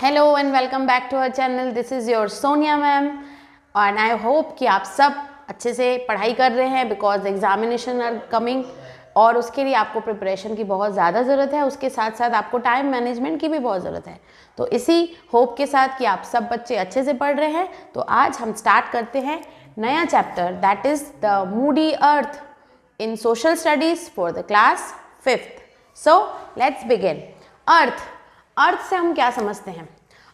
Hello and welcome back to our channel. This is your Sonia ma'am और I hope कि आप सब अच्छे से पढ़ाई कर रहे हैं बिकॉज एग्जामिनेशन आर कमिंग और उसके लिए आपको प्रिपरेशन की बहुत ज़्यादा ज़रूरत है। उसके साथ साथ आपको टाइम मैनेजमेंट की भी बहुत ज़रूरत है। तो इसी होप के साथ कि आप सब बच्चे अच्छे से पढ़ रहे हैं, तो आज हम स्टार्ट करते हैं नया chapter that is the moody earth in social studies for the class 5th। So let's begin. Earth से हम क्या समझते हैं?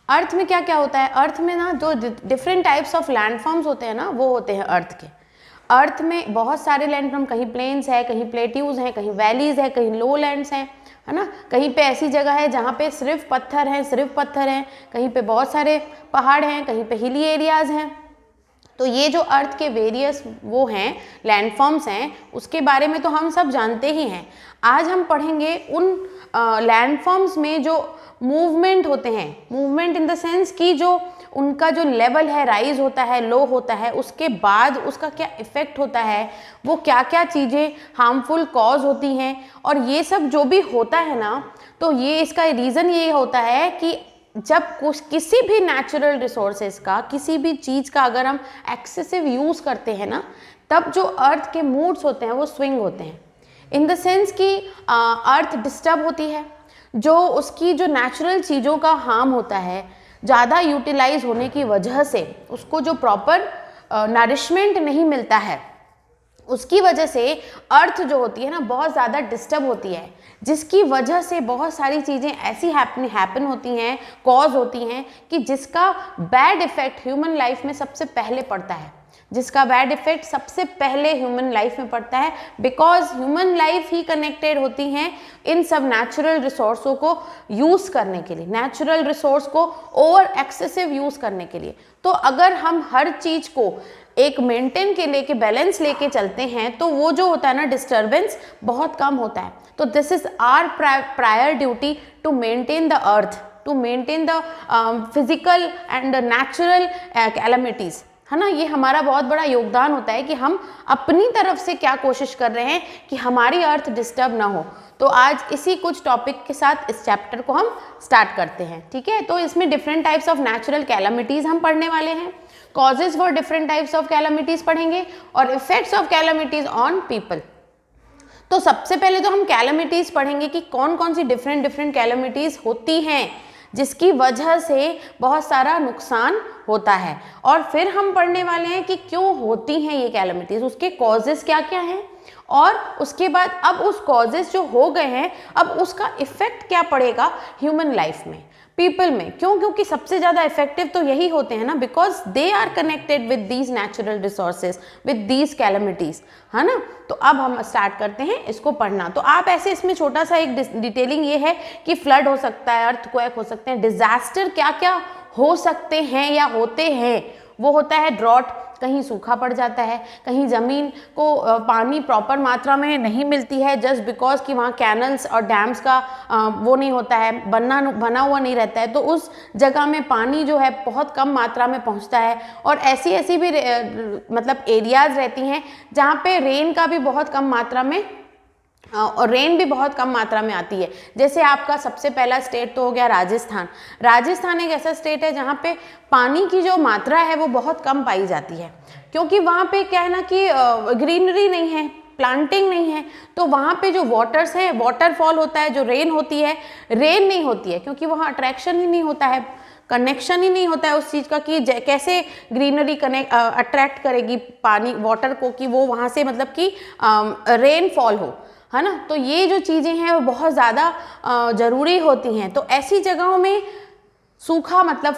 अर्थ में क्या क्या होता है? अर्थ में ना जो डिफरेंट टाइप्स ऑफ लैंडफॉर्म्स होते हैं ना, वो होते हैं अर्थ के। अर्थ में बहुत सारे लैंडफॉर्म, कहीं प्लेन्स है, कहीं प्लेट्यूज हैं, कहीं वैलीज है, कहीं लो लैंड्स हैं, है ना। कहीं पे ऐसी जगह है जहाँ पे सिर्फ पत्थर हैं, कहीं पे बहुत सारे पहाड़ हैं, कहीं पे हिली एरियाज हैं। तो ये जो अर्थ के वेरियस वो हैं लैंडफॉर्म्स हैं, उसके बारे में तो हम सब जानते ही हैं। आज हम पढ़ेंगे उन लैंडफॉर्म्स में जो मूवमेंट होते हैं, मूवमेंट इन द सेंस कि जो उनका जो लेवल है, राइज होता है, लो होता है, उसके बाद उसका क्या इफ़ेक्ट होता है, वो क्या क्या चीज़ें हार्मफुल कॉज होती हैं। और ये सब जो भी होता है ना, तो ये इसका रीज़न ये होता है कि जब किसी भी नेचुरल रिसोर्सेज का, किसी भी चीज़ का अगर हम एक्सेसिव यूज़ करते हैं ना, तब जो अर्थ के मूड्स होते हैं वो स्विंग होते हैं। इन द सेंस कि अर्थ डिस्टर्ब होती है, जो उसकी जो नेचुरल चीज़ों का हार्म होता है, ज़्यादा यूटिलाइज होने की वजह से उसको जो प्रॉपर नरिशमेंट नहीं मिलता है, उसकी वजह से अर्थ जो होती है ना बहुत ज़्यादा डिस्टर्ब होती है, जिसकी वजह से बहुत सारी चीज़ें ऐसी हैपन होती हैं, कॉज होती हैं कि जिसका बैड इफेक्ट ह्यूमन लाइफ में सबसे पहले पड़ता है, ह्यूमन लाइफ में पड़ता है। Because human life he connected होती हैं इन सब नेचुरल रिसोर्सों को यूज़ करने के लिए, नेचुरल रिसोर्स को ओवर एक्सेसिव यूज़ करने के लिए। तो अगर हम हर चीज़ को एक मेंटेन के लेके, बैलेंस लेके चलते हैं, तो वो जो होता है ना डिस्टर्बेंस बहुत कम होता है। तो this is our prior duty to maintain the earth, to maintain the physical and natural calamities, है ना। ये हमारा बहुत बड़ा योगदान होता है कि हम अपनी तरफ से क्या कोशिश कर रहे हैं कि हमारी अर्थ डिस्टर्ब ना हो। तो आज इसी कुछ टॉपिक के साथ इस चैप्टर को हम स्टार्ट करते हैं, ठीक है। तो इसमें different types of natural calamities हम पढ़ने वाले हैं, causes for different types of calamities पढ़ेंगे और effects of calamities on people. तो सबसे पहले तो हम कैलेमिटीज़ पढ़ेंगे कि कौन कौन सी डिफरेंट कैलेमिटीज़ होती हैं जिसकी वजह से बहुत सारा नुकसान होता है। और फिर हम पढ़ने वाले हैं कि क्यों होती हैं ये कैलेमिटीज़, उसके कॉजेज़ क्या क्या हैं, और उसके बाद अब उस कॉजेज़ जो हो गए हैं, अब उसका इफ़ेक्ट क्या पड़ेगा ह्यूमन लाइफ में, पीपल में। क्योंकि सबसे ज़्यादा इफेक्टिव तो यही होते हैं ना, because they are connected with these natural resources, with these calamities, है ना। तो अब हम स्टार्ट करते हैं इसको पढ़ना। तो आप ऐसे इसमें छोटा सा एक डिटेलिंग ये है कि फ्लड हो सकता है, अर्थक्वेक हो सकते हैं, डिजास्टर क्या क्या हो सकते हैं या होते हैं। वो होता है ड्रॉट, कहीं सूखा पड़ जाता है, कहीं ज़मीन को पानी प्रॉपर मात्रा में नहीं मिलती है, जस्ट बिकॉज कि वहाँ कैनल्स और डैम्स का वो नहीं होता है, बना हुआ नहीं रहता है, तो उस जगह में पानी जो है बहुत कम मात्रा में पहुँचता है। और ऐसी भी मतलब एरियाज़ रहती हैं जहाँ पे रेन का भी बहुत कम मात्रा में और रेन भी बहुत कम मात्रा में आती है। जैसे आपका सबसे पहला स्टेट तो हो गया राजस्थान। राजस्थान एक ऐसा स्टेट है जहाँ पे पानी की जो मात्रा है वो बहुत कम पाई जाती है, क्योंकि वहाँ पे क्या है ना कि ग्रीनरी नहीं है, प्लांटिंग नहीं है, तो वहाँ पे जो वाटर्स हैं, वाटरफॉल होता है, जो रेन होती है, रेन नहीं होती है, क्योंकि वहाँ अट्रैक्शन ही नहीं होता है, कनेक्शन ही नहीं होता है उस चीज़ का कि कैसे ग्रीनरी अट्रैक्ट करेगी पानी, वाटर को, कि वो वहाँ से मतलब कि रेनफॉल हो, है ना। तो ये जो चीज़ें हैं वो बहुत ज़्यादा ज़रूरी होती हैं। तो ऐसी जगहों में सूखा मतलब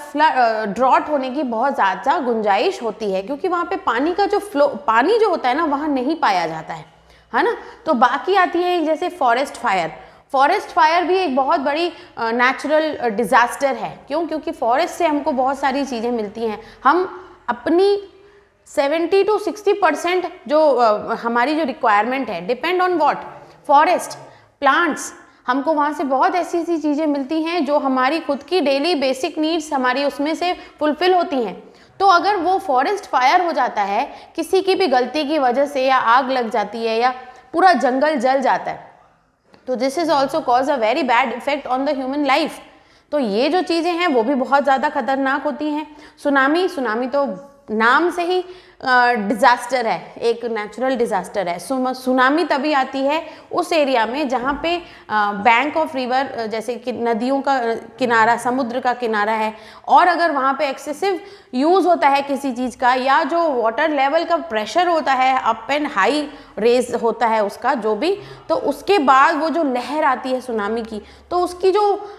ड्रॉट होने की बहुत ज़्यादा गुंजाइश होती है, क्योंकि वहाँ पे पानी का जो फ्लो, पानी जो होता है ना, वहाँ नहीं पाया जाता है ना। तो बाकी आती है एक जैसे फॉरेस्ट फायर भी एक बहुत बड़ी नेचुरल डिज़ास्टर है। क्योंकि फॉरेस्ट से हमको बहुत सारी चीज़ें मिलती हैं। हम अपनी 70 to 60% जो हमारी जो रिक्वायरमेंट है depend on what, forest, plants. हमको वहाँ से बहुत ऐसी चीज़ें मिलती हैं जो हमारी खुद की डेली बेसिक नीड्स हमारी उसमें से फुलफिल होती हैं। तो अगर वो फॉरेस्ट फायर हो जाता है किसी की भी गलती की वजह से, या आग लग जाती है, या पूरा जंगल जल जाता है, तो this is also cause a very bad effect on the human life. तो ये जो चीज़ें हैं वो भी बहुत ज़्यादा खतरनाक होती हैं। सुनामी तो नाम से ही डिज़ास्टर है, एक नेचुरल डिज़ास्टर है। सुनामी तभी आती है उस एरिया में जहाँ पे बैंक ऑफ रिवर, जैसे कि नदियों का किनारा, समुद्र का किनारा है, और अगर वहाँ पे एक्सेसिव यूज़ होता है किसी चीज़ का, या जो वाटर लेवल का प्रेशर होता है, अप एंड हाई रेज होता है उसका जो भी, तो उसके बाद वो जो लहर आती है सुनामी की, तो उसकी जो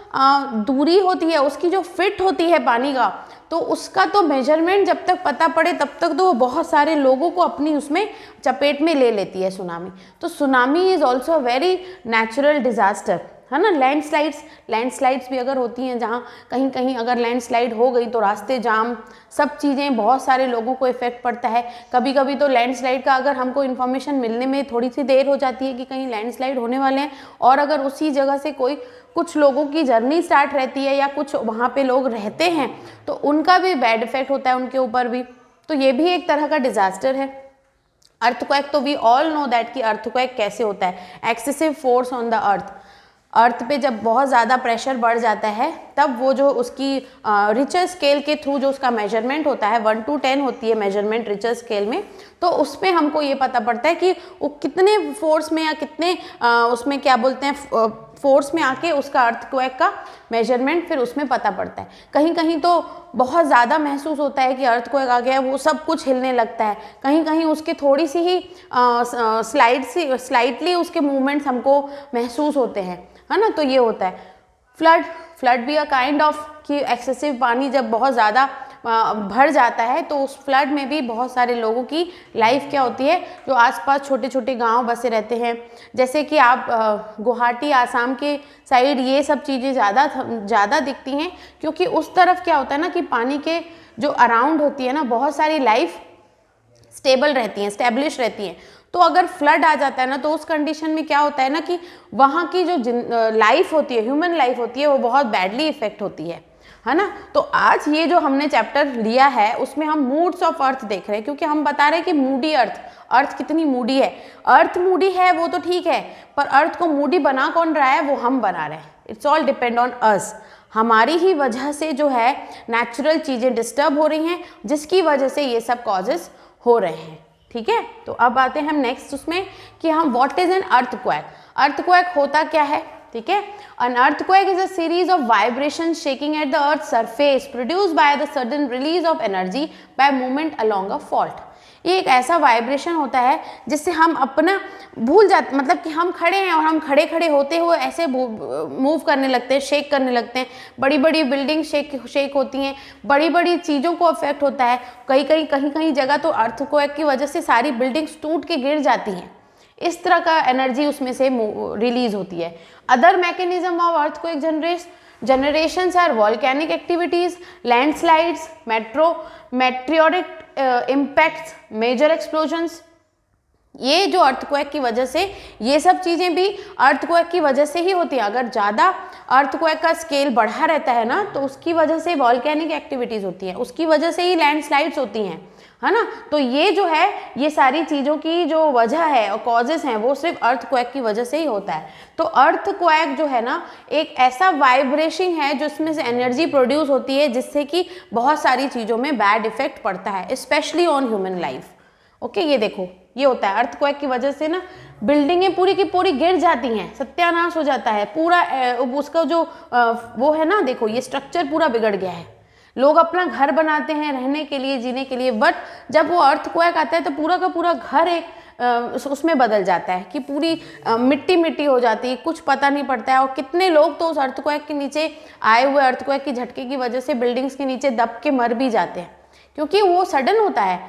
दूरी होती है, उसकी जो फिट होती है पानी का, तो उसका तो मेजरमेंट जब तक पता पड़े तब तक तो वो बहुत सारे लोगों को अपनी उसमें चपेट में ले लेती है सुनामी। तो tsunami is also a very natural disaster, है ना। लैंडस्लाइड्स भी अगर होती हैं, जहाँ कहीं कहीं अगर लैंडस्लाइड हो गई तो रास्ते जाम, सब चीज़ें, बहुत सारे लोगों को इफ़ेक्ट पड़ता है। कभी कभी तो लैंडस्लाइड का अगर हमको इन्फॉर्मेशन मिलने में थोड़ी सी देर हो जाती है कि कहीं लैंडस्लाइड होने वाले हैं, और अगर उसी जगह से कुछ लोगों की जर्नी स्टार्ट रहती है या कुछ वहाँ पे लोग रहते हैं, तो उनका भी बैड इफेक्ट होता है उनके ऊपर भी। तो ये भी एक तरह का डिज़ास्टर है। अर्थक्वेक, तो वी ऑल नो दैट कि अर्थक्वेक कैसे होता है, excessive force on the earth पे जब बहुत ज़्यादा प्रेशर बढ़ जाता है, तब वो जो उसकी रिचर स्केल के थ्रू जो उसका मेजरमेंट होता है, 1 to 10 होती है मेजरमेंट रिचर स्केल में, तो उसमें हमको ये पता पड़ता है कि वो कितने फोर्स में या कितने उसमें क्या बोलते हैं फोर्स में आके उसका अर्थक्वेक का मेजरमेंट फिर उसमें पता पड़ता है। कहीं कहीं तो बहुत ज़्यादा महसूस होता है कि अर्थक्वेक आ गया है, वो सब कुछ हिलने लगता है। कहीं कहीं उसके थोड़ी सी ही स्लाइटली उसके मूवमेंट्स हमको महसूस होते हैं, है ना। तो ये होता है। फ्लड भी अ काइंड ऑफ कि एक्सेसिव पानी जब बहुत ज़्यादा भर जाता है, तो उस फ्लड में भी बहुत सारे लोगों की लाइफ क्या होती है, जो आसपास छोटे छोटे गांव बसे रहते हैं, जैसे कि आप गुवाहाटी आसाम के साइड ये सब चीज़ें ज़्यादा दिखती हैं, क्योंकि उस तरफ क्या होता है ना कि पानी के जो अराउंड होती है ना, बहुत सारी लाइफ स्टेबल रहती हैं, स्टेब्लिश रहती हैं। तो अगर फ्लड आ जाता है ना, तो उस कंडीशन में क्या होता है ना कि वहाँ की जो लाइफ होती है, ह्यूमन लाइफ होती है, वो बहुत बैडली इफेक्ट होती है ना। तो आज ये जो हमने चैप्टर लिया है उसमें हम मूड्स ऑफ अर्थ देख रहे हैं, क्योंकि हम बता रहे हैं कि मूडी अर्थ कितनी मूडी है। अर्थ मूडी है वो तो ठीक है, पर अर्थ को मूडी बना कौन रहा है, वो हम बना रहे हैं। It's all depend on us. हमारी ही वजह से जो है नेचुरल चीज़ें डिस्टर्ब हो रही हैं, जिसकी वजह से ये सब कॉजेस हो रहे हैं। ठीक है, तो अब आते हैं हम नेक्स्ट उसमें कि हम what is an earthquake. Earthquake होता क्या है, ठीक है। An earthquake is a series of vibrations shaking at the earth's surface produced by the sudden release of energy by movement along a fault। ये एक ऐसा वाइब्रेशन होता है जिससे हम अपना भूल जाते, मतलब कि हम खड़े हैं और हम खड़े खड़े होते हुए ऐसे मूव करने लगते हैं, शेक करने लगते हैं। बड़ी बड़ी बिल्डिंग शेक होती हैं, बड़ी बड़ी चीज़ों को अफेक्ट होता है। कहीं जगह तो अर्थक्वेक की वजह से सारी बिल्डिंग्स टूट के गिर जाती हैं। इस तरह का एनर्जी उसमें से रिलीज होती है। Other mechanism of earthquake generations are volcanic activities, landslides, meteoric impacts, major explosions। ये जो अर्थक्वेक की वजह से, ये सब चीज़ें भी अर्थक्वेक की वजह से ही होती है। अगर ज़्यादा अर्थक्वेक का स्केल बढ़ा रहता है ना, तो उसकी वजह से वॉल्केनिक एक्टिविटीज़ होती हैं, उसकी वजह से ही लैंडस्लाइड्स होती हैं, है ना। तो ये जो है, ये सारी चीज़ों की जो वजह है और कॉजेस हैं, वो सिर्फ अर्थक्वेक की वजह से ही होता है। तो अर्थक्वेक जो है ना, एक ऐसा वाइब्रेशन है जिसमें से एनर्जी प्रोड्यूस होती है, जिससे कि बहुत सारी चीज़ों में बैड इफेक्ट पड़ता है, specially on human life. Okay, ये देखो, ये होता है अर्थक्वेक की वजह से ना, बिल्डिंगें पूरी की पूरी गिर जाती हैं, सत्यानाश हो जाता है पूरा। उसका जो वो है ना, देखो ये स्ट्रक्चर पूरा बिगड़ गया है। लोग अपना घर बनाते हैं रहने के लिए, जीने के लिए, बट जब वो अर्थक्वेक आता है तो पूरा का पूरा घर एक उसमें बदल जाता है कि पूरी मिट्टी मिट्टी हो जाती है, कुछ पता नहीं पड़ता है। और कितने लोग तो उस अर्थक्वेक के नीचे आए हुए अर्थक्वेक की झटके की वजह से बिल्डिंग्स के नीचे दब के मर भी जाते हैं, क्योंकि वो सडन होता है,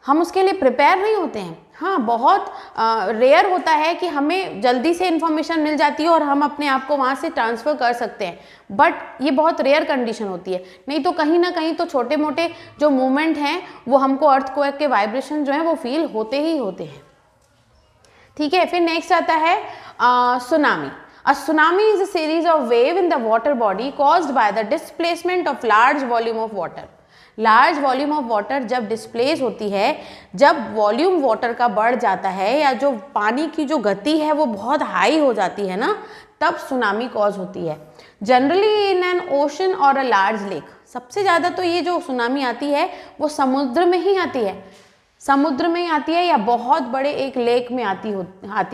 हम उसके लिए प्रिपेयर नहीं होते हैं। हाँ, बहुत रेयर होता है कि हमें जल्दी से इन्फॉर्मेशन मिल जाती है और हम अपने आप को वहाँ से ट्रांसफ़र कर सकते हैं, बट ये बहुत रेयर कंडीशन होती है। नहीं तो कहीं ना कहीं तो छोटे मोटे जो मूवमेंट हैं वो हमको अर्थक्वेक के वाइब्रेशन जो हैं वो फील होते ही होते हैं। ठीक है, फिर नेक्स्ट आता है tsunami. A tsunami is a series of wave in the water body caused by the displacement of large volume of water। Large volume of water जब डिस्प्लेस होती है, जब वॉल्यूम वाटर का बढ़ जाता है या जो पानी की जो गति है वो बहुत हाई हो जाती है ना, तब सुनामी कॉज होती है। जनरली इन एन ओशन और अ लार्ज लेक। सबसे ज़्यादा तो ये जो सुनामी आती है वो समुद्र में ही आती है, समुद्र में ही आती है या बहुत बड़े एक लेक में आती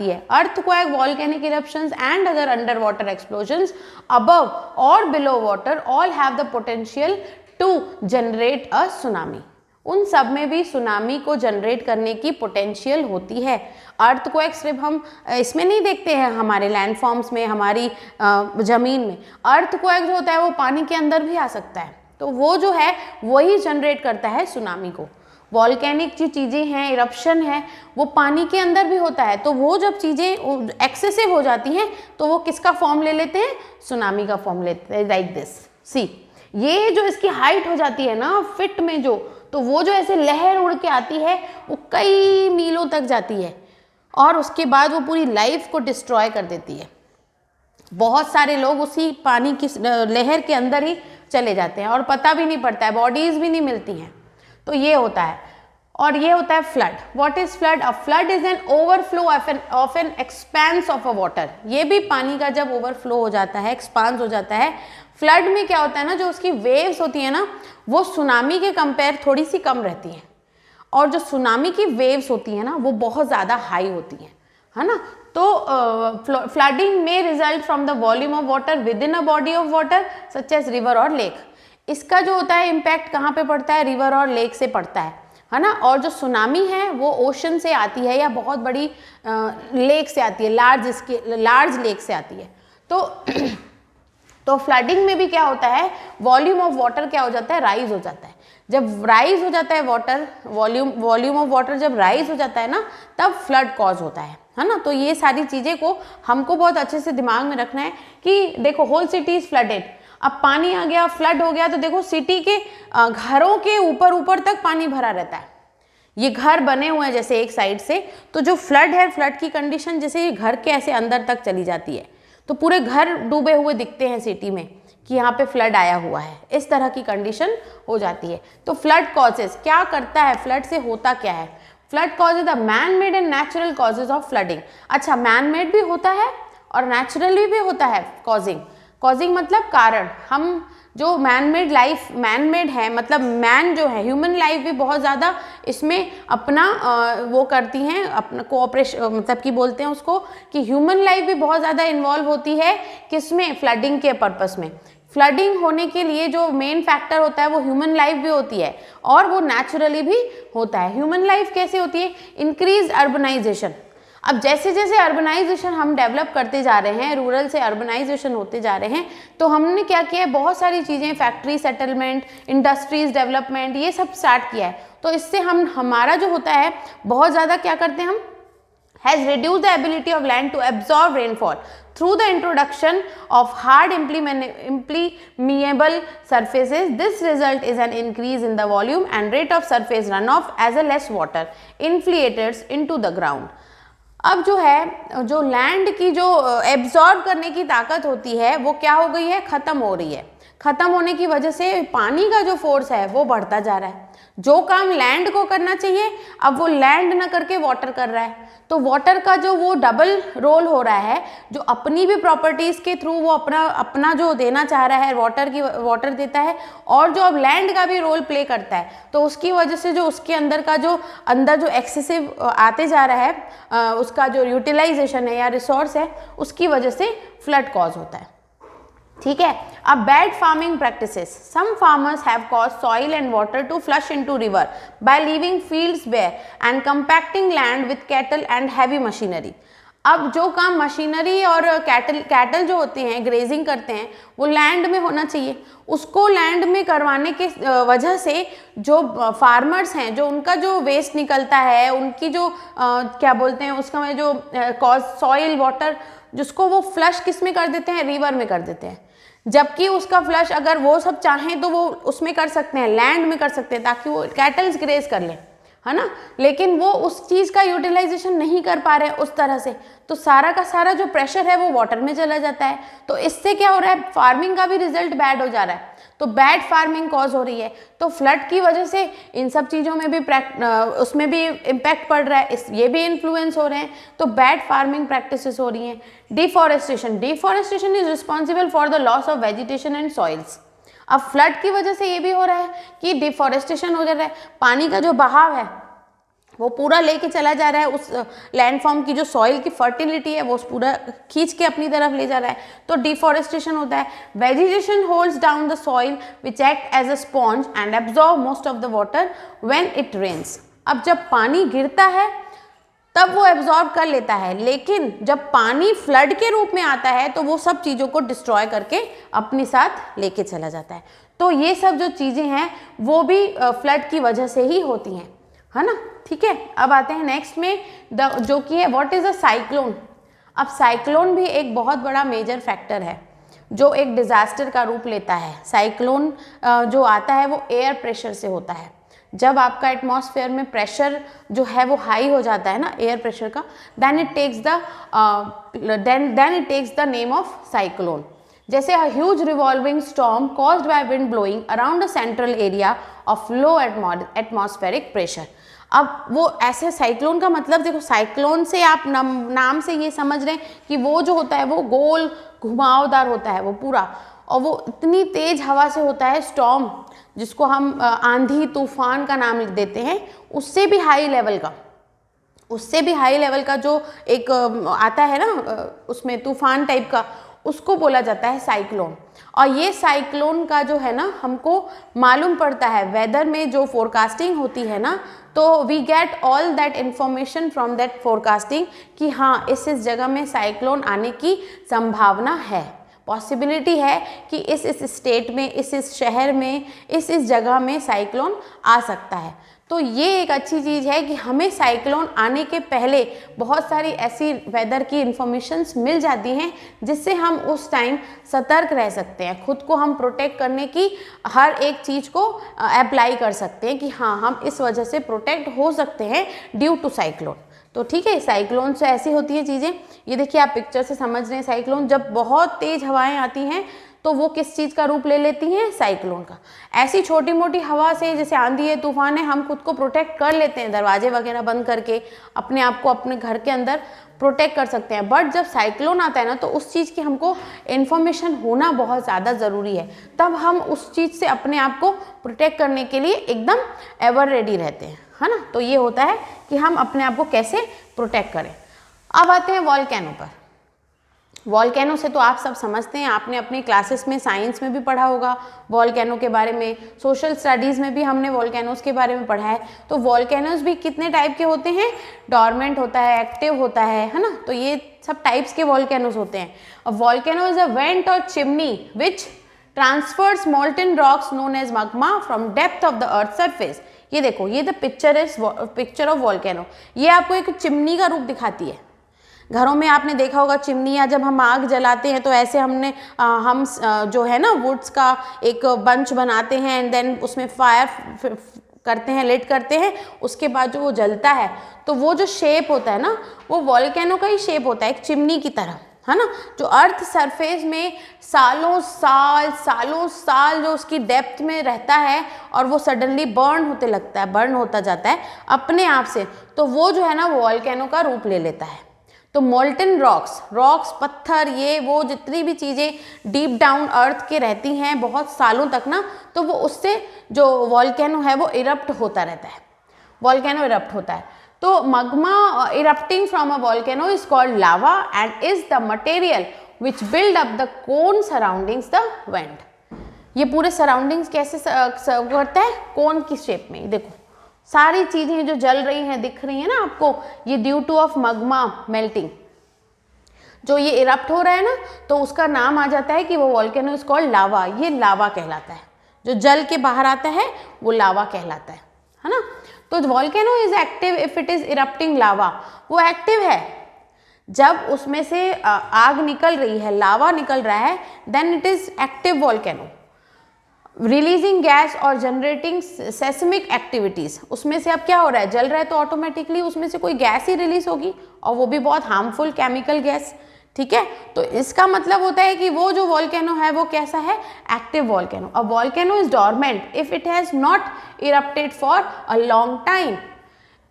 है। Earthquake, volcanic eruptions and other under water explosions above और below water all have the potential to generate a tsunami. उन सब में भी सुनामी को जनरेट करने की पोटेंशियल होती है। अर्थक्वेक सिर्फ हम इसमें नहीं देखते हैं हमारे लैंडफॉर्म्स में, हमारी ज़मीन में। अर्थक्वेक जो होता है वो पानी के अंदर भी आ सकता है, तो वो जो है वही जनरेट करता है सुनामी को। वॉल्केनिक जो चीज़ें हैं, इरप्शन है, वो पानी के अंदर भी होता है, तो वो जब चीज़ें एक्सेसिव हो जाती हैं तो वो किसका फॉर्म ले लेते हैं? सुनामी का फॉर्म लेते हैं। लाइक दिस, सी ये जो इसकी हाइट हो जाती है ना फिट में जो, तो वो जो ऐसे लहर उड़ के आती है वो कई मीलों तक जाती है और उसके बाद वो पूरी लाइफ को डिस्ट्रॉय कर देती है। बहुत सारे लोग उसी पानी की लहर के अंदर ही चले जाते हैं और पता भी नहीं पड़ता है, बॉडीज भी नहीं मिलती हैं। तो ये होता है। और ये होता है flood. What is flood? A flood is an overflow of an expense of a water. ये भी पानी का जब ओवरफ्लो हो जाता है, एक्सपांस हो जाता है। फ्लड में क्या होता है ना, जो उसकी वेव्स होती है ना वो सुनामी के कंपेयर थोड़ी सी कम रहती हैं, और जो सुनामी की वेव्स होती है ना वो बहुत ज़्यादा हाई होती हैं, है ना। तो flooding may result from the volume of water within a body of water such as river और लेक। इसका जो होता है इम्पैक्ट कहाँ पे पड़ता है? रिवर और लेक से पड़ता है ना। और जो सुनामी है वो ओशन से आती है या बहुत बड़ी लेक से आती है, लार्ज लेक से आती है। तो फ्लडिंग में भी क्या होता है, वॉल्यूम ऑफ वाटर क्या हो जाता है? राइज हो जाता है। जब राइज हो जाता है वाटर, वॉल्यूम ऑफ वाटर जब राइज हो जाता है ना, तब फ्लड कॉज होता है ना। तो ये सारी चीज़ें को हमको बहुत अच्छे से दिमाग में रखना है कि देखो होल सिटी इज फ्लडेड। अब पानी आ गया, फ्लड हो गया, तो देखो सिटी के घरों के ऊपर तक पानी भरा रहता है। ये घर बने हुए हैं जैसे एक साइड से, तो जो फ्लड है, फ्लड की कंडीशन जैसे ये घर के ऐसे अंदर तक चली जाती है, तो पूरे घर डूबे हुए दिखते हैं सिटी में कि यहाँ पे फ्लड आया हुआ है। इस तरह की कंडीशन हो जाती है। तो फ्लड कॉजेज क्या करता है, फ्लड से होता क्या है? Flood causes the man made and natural causes of flooding. अच्छा, मैन मेड भी होता है और नेचुरली भी होता है कॉजिंग मतलब कारण। हम जो मैन मेड है, मतलब मैन जो है, ह्यूमन लाइफ भी बहुत ज़्यादा इसमें अपना वो करती हैं, अपना कोऑपरेशन, मतलब कि बोलते हैं उसको कि ह्यूमन लाइफ भी बहुत ज़्यादा इन्वॉल्व होती है किसमें? फ्लडिंग के पर्पस में। फ्लडिंग होने के लिए जो मेन फैक्टर होता है वो ह्यूमन लाइफ भी होती है और वो नेचुरली भी होता है। ह्यूमन लाइफ कैसे होती है? Increase urbanisation. अब जैसे जैसे अर्बनाइजेशन हम डेवलप करते जा रहे हैं, रूरल से अर्बनाइजेशन होते जा रहे हैं, तो हमने क्या किया है, बहुत सारी चीज़ें, फैक्ट्री सेटलमेंट, इंडस्ट्रीज डेवलपमेंट, ये सब स्टार्ट किया है। तो इससे हमारा जो होता है बहुत ज़्यादा क्या करते हैं हम, has reduced the ability of land to absorb rainfall through the introduction of hard impermeable surfaces. This result is an increase in the volume and rate of surface runoff as a less water infiltrates into the ground. अब जो है, जो land की जो absorb करने की ताकत होती है वो क्या हो गई है? खत्म हो रही है। खत्म होने की वजह से पानी का जो फोर्स है वो बढ़ता जा रहा है। जो काम लैंड को करना चाहिए अब वो लैंड ना करके वाटर कर रहा है। तो वाटर का जो वो डबल रोल हो रहा है, जो अपनी भी प्रॉपर्टीज़ के थ्रू वो अपना जो देना चाह रहा है, वाटर देता है, और जो अब लैंड का भी रोल प्ले करता है। तो उसकी वजह से जो उसके अंदर जो एक्सेसिव आते जा रहा है, उसका जो यूटिलाइजेशन है या रिसोर्स है, उसकी वजह से फ्लड कॉज होता है। ठीक है। अब bad farming practices, some farmers have caused soil and water to flush into river by leaving fields bare and compacting land with cattle and heavy machinery. अब जो काम मशीनरी और कैटल जो होते हैं, ग्रेजिंग करते हैं, वो लैंड में होना चाहिए। उसको लैंड में करवाने के वजह से जो फार्मर्स हैं, जो उनका जो वेस्ट निकलता है, उनकी जो क्या बोलते हैं उसका में जो सॉइल वाटर, जिसको वो फ्लश किस में कर देते हैं? रिवर में कर देते हैं। जबकि उसका फ्लश अगर वो सब चाहें तो वो उसमें कर सकते हैं, लैंड में कर सकते हैं, ताकि वो कैटल्स ग्रेज कर लें, है ना। लेकिन वो उस चीज़ का यूटिलाइजेशन नहीं कर पा रहे हैं उस तरह से, तो सारा का सारा जो प्रेशर है वो वाटर में चला जाता है। तो इससे क्या हो रहा है? फार्मिंग का भी रिजल्ट बैड हो जा रहा है। तो बैड फार्मिंग कॉज हो रही है। तो फ्लड की वजह से इन सब चीज़ों में भी उसमें भी इम्पैक्ट पड़ रहा है, ये भी इन्फ्लुएंस हो रहे हैं। तो बैड फार्मिंग प्रैक्टिसेस हो रही हैं। Deforestation is responsible for the loss of vegetation and soils. अब फ्लड की वजह से ये भी हो रहा है कि डिफॉरेस्टेशन हो जा रहा है, पानी का जो बहाव है वो पूरा लेके चला जा रहा है, उस लैंडफॉर्म की जो सॉइल की फर्टिलिटी है वो पूरा खींच के अपनी तरफ ले जा रहा है, तो डिफॉरेस्टेशन होता है। Vegetation holds down the soil which act as a sponge and absorb most of the water when it rains. अब जब पानी गिरता है तब वो एब्जॉर्ब कर लेता है, लेकिन जब पानी फ्लड के रूप में आता है तो वो सब चीज़ों को डिस्ट्रॉय करके अपने साथ लेके चला जाता है। तो ये सब जो चीज़ें हैं वो भी फ्लड की वजह से ही होती हैं, है ना। ठीक है, अब आते हैं नेक्स्ट में जो कि है व्हाट इज़ अ साइक्लोन। अब साइक्लोन भी एक बहुत बड़ा मेजर फैक्टर है जो एक डिज़ास्टर का रूप लेता है। साइक्लोन जो आता है वो एयर प्रेशर से होता है। जब आपका एटमॉस्फेयर में प्रेशर जो है वो हाई हो जाता है ना, एयर प्रेशर का, then it takes the name of cyclone. जैसे a huge revolving storm caused by wind blowing around a central area of low atmospheric pressure. अब वो ऐसे साइक्लोन का मतलब देखो, साइक्लोन से आप नाम से ये समझ रहे हैं कि वो जो होता है वो गोल घुमावदार होता है वो पूरा, और वो इतनी तेज हवा से होता है, स्टॉर्म जिसको हम आंधी तूफान का नाम लिख देते हैं, उससे भी हाई लेवल का जो एक आता है ना उसमें तूफान टाइप का, उसको बोला जाता है साइक्लोन। और ये साइक्लोन का जो है ना हमको मालूम पड़ता है वेदर में जो फोरकास्टिंग होती है ना, तो we get all that information from that forecasting कि हाँ इस जगह में साइक्लोन आने की संभावना है, पॉसिबिलिटी है कि इस स्टेट में, इस शहर में, इस जगह में साइक्लोन आ सकता है। तो ये एक अच्छी चीज़ है कि हमें साइक्लोन आने के पहले बहुत सारी ऐसी वेदर की इंफॉर्मेशंस मिल जाती हैं जिससे हम उस टाइम सतर्क रह सकते हैं, खुद को हम प्रोटेक्ट करने की हर एक चीज़ को अप्लाई कर सकते हैं कि हाँ हम इस वजह से प्रोटेक्ट हो सकते हैं ड्यू टू साइक्लोन। तो ठीक है, साइक्लोन से ऐसी होती है चीज़ें। ये देखिए आप पिक्चर से समझ रहे हैं, साइक्लोन जब बहुत तेज़ हवाएं आती हैं तो वो किस चीज़ का रूप ले लेती हैं, साइक्लोन का। ऐसी छोटी मोटी हवा से जैसे आंधी है, तूफान है, हम खुद को प्रोटेक्ट कर लेते हैं, दरवाजे वगैरह बंद करके अपने आप को अपने घर के अंदर प्रोटेक्ट कर सकते हैं। बट जब साइक्लोन आता है ना तो उस चीज़ की हमको इन्फॉर्मेशन होना बहुत ज़्यादा ज़रूरी है, तब हम उस चीज़ से अपने आप को प्रोटेक्ट करने के लिए एकदम एवर रेडी रहते हैं, है ना। तो ये होता है कि हम अपने आप को कैसे प्रोटेक्ट करें। अब आते हैं वॉल्केनो पर। वॉल्केनो से तो आप सब समझते हैं, आपने अपनी क्लासेस में साइंस में भी पढ़ा होगा वॉल्केनो के बारे में, सोशल स्टडीज़ में भी हमने वॉल्केनोज के बारे में पढ़ा है। तो वॉल्केनोज भी कितने टाइप के होते हैं, डॉर्मेंट होता है, एक्टिव होता है ना। तो ये सब टाइप्स के वॉल्केनोज होते हैं। Volcano is a vent or chimney which transfers molten rocks known as magma from depth of the earth surface. ये देखो, ये द पिक्चर ऑफ वॉल्केनो। ये आपको एक चिमनी का रूप दिखाती है। घरों में आपने देखा होगा चिमनियाँ, जब हम आग जलाते हैं तो ऐसे हम जो है ना वुड्स का एक बंच बनाते हैं एंड देन उसमें फायर करते हैं, लिट करते हैं, उसके बाद जो वो जलता है तो वो जो शेप होता है ना वो वॉल्केनो का ही शेप होता है, एक चिमनी की तरह, है ना। जो अर्थ सरफेस में सालों साल जो उसकी डेप्थ में रहता है और वो सडनली बर्न होता जाता है अपने आप से, तो वो जो है ना वॉल्केनो का रूप ले लेता है। तो मोल्टन रॉक्स पत्थर, ये वो जितनी भी चीज़ें डीप डाउन अर्थ के रहती हैं बहुत सालों तक ना, तो वो उससे जो वॉल्केनो है वो इरप्ट होता रहता है, वॉल्केनो इरप्ट होता है। तो magma erupting from a volcano is called lava and is the material which build up the cone surroundings the vent. ये पूरे सराउंडिंग्स कैसे करता है, कोन की शेप में। देखो सारी चीजें जो जल रही हैं दिख रही हैं ना आपको, ये due two of magma melting, जो ये इरप्ट हो रहा है ना, तो उसका नाम आ जाता है कि वो वॉल्केनो इज कॉल्ड लावा। ये लावा कहलाता है, जो जल के बाहर आता है वो लावा कहलाता है ना। तो volcano is active if it is erupting lava. वो एक्टिव है जब उसमें से आग निकल रही है, लावा निकल रहा है, then it is active volcano. Releasing gas और जनरेटिंग सेस्मिक एक्टिविटीज, उसमें से अब क्या हो रहा है, जल रहा है तो ऑटोमेटिकली उसमें से कोई गैस ही रिलीज होगी, और वो भी बहुत हार्मफुल केमिकल गैस ठीक है, तो इसका मतलब होता है कि वो जो वॉल्केनो है वो कैसा है, active volcano. A volcano is dormant if it has not erupted for a long time.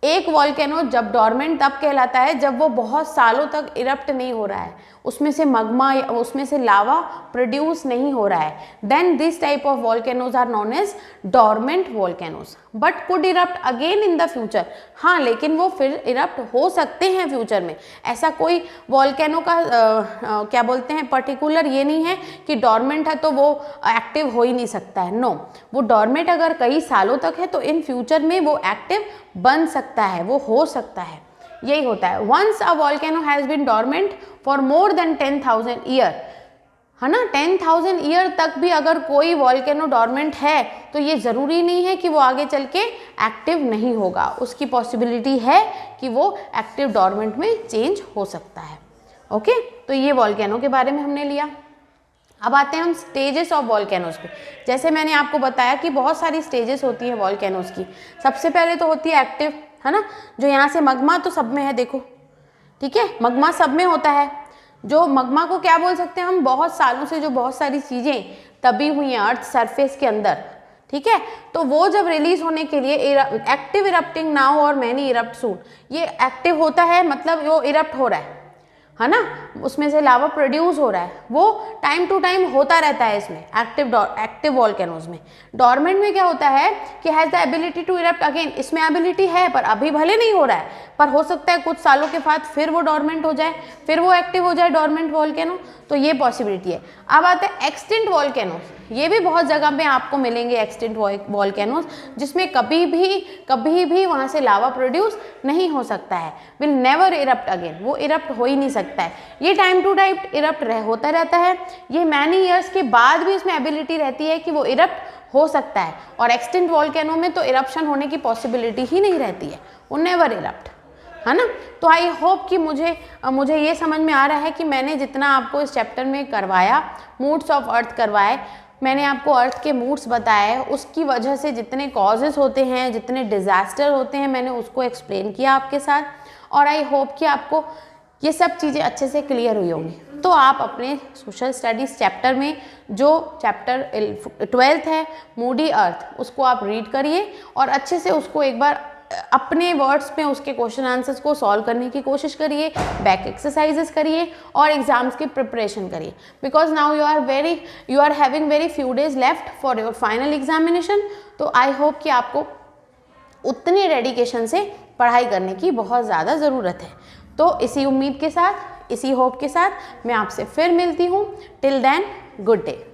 एक वॉल्केनो जब डोरमेंट तब कहलाता है जब वो बहुत सालों तक इरप्ट नहीं हो रहा है, उसमें से मग्मा, उसमें से लावा प्रोड्यूस नहीं हो रहा है, then this type of volcanoes are known as dormant volcanoes, but could erupt again in the future. हाँ, लेकिन वो फिर इरप्ट हो सकते हैं फ्यूचर में। ऐसा कोई वॉल्केनो का क्या बोलते हैं पर्टिकुलर ये नहीं है कि डोरमेंट है तो वो एक्टिव हो ही नहीं सकता है, नो। वो डोरमेंट अगर कई सालों तक है तो इन फ्यूचर में वो एक्टिव बन सकता है, वो हो सकता है, यही होता है। Once a volcano has been dormant for more than 10,000 year, है ना, 10,000 ईयर तक भी अगर कोई वॉल्केनो डोरमेंट है तो ये ज़रूरी नहीं है कि वो आगे चल के एक्टिव नहीं होगा, उसकी पॉसिबिलिटी है कि वो एक्टिव डोरमेंट में चेंज हो सकता है। ओके, तो ये वॉल्केनो के बारे में हमने लिया। अब आते हैं हम स्टेजेस ऑफ वॉल्केनोज पे। जैसे मैंने आपको बताया कि बहुत सारी स्टेजेस होती हैं वॉल्केनोज की। सबसे पहले तो होती है एक्टिव, है ना, जो यहाँ से मग्मा तो सब में है, देखो, ठीक है, मग्मा सब में होता है। जो मग्मा को क्या बोल सकते हैं हम, बहुत सालों से जो बहुत सारी चीज़ें दबी हुई हैं अर्थ सरफेस के अंदर, ठीक है, तो वो जब रिलीज होने के लिए एक्टिव इरप्टिंग नाउ और मैनी इरप्ट सून, ये एक्टिव होता है मतलब वो इरप्ट हो रहा है ना, उसमें से लावा प्रोड्यूस हो रहा है, वो टाइम टू टाइम होता रहता है इसमें एक्टिव वॉल्केनोज में। डोरमेंट में क्या होता है कि has the ability to erupt again, इसमें एबिलिटी है पर अभी भले नहीं हो रहा है, पर हो सकता है कुछ सालों के बाद फिर वो डोरमेंट हो जाए, फिर वो एक्टिव हो जाए डोरमेंट वॉल्केनो, तो ये पॉसिबिलिटी है। अब आते हैं एक्सटिंक्ट वॉल्केनोज, ये भी बहुत जगह पे आपको मिलेंगे एक्सटिंक्ट वॉल्केनोज, जिसमें कभी भी वहाँ से लावा प्रोड्यूस नहीं हो सकता है, विल नेवर इरप्ट अगेन, वो इरप्ट हो ही नहीं सकता है। ये टाइम टू टाइम इरप्ट होता रहता है, ये मैनी ईयर्स के बाद भी इसमें एबिलिटी रहती है कि वो इरप्ट हो सकता है। और एक्सटिंक्ट वॉल्केनो में तो इरप्शन होने की पॉसिबिलिटी ही नहीं रहती है, वो नेवर इरप्ट, है ना। तो आई होप कि मुझे ये समझ में आ रहा है कि मैंने जितना आपको इस चैप्टर में करवाया, मूड्स ऑफ अर्थ करवाए, मैंने आपको अर्थ के मूड्स बताए, उसकी वजह से जितने कॉजेस होते हैं, जितने डिज़ास्टर होते हैं, मैंने उसको एक्सप्लेन किया आपके साथ। और आई होप कि आपको ये सब चीज़ें अच्छे से क्लियर हुई होंगी। तो आप अपने सोशल स्टडीज़ चैप्टर में जो चैप्टर 12th है मूडी अर्थ, उसको आप रीड करिए और अच्छे से उसको एक बार अपने वर्ड्स में उसके क्वेश्चन आंसर्स को सॉल्व करने की कोशिश करिए, बैक एक्सरसाइजेस करिए और एग्जाम्स की प्रिपरेशन करिए, because now you are having very few days left for your final examination. तो आई होप कि आपको उतनी डेडिकेशन से पढ़ाई करने की बहुत ज़्यादा ज़रूरत है। तो इसी उम्मीद के साथ, इसी होप के साथ मैं आपसे फिर मिलती हूँ। Till then, good day.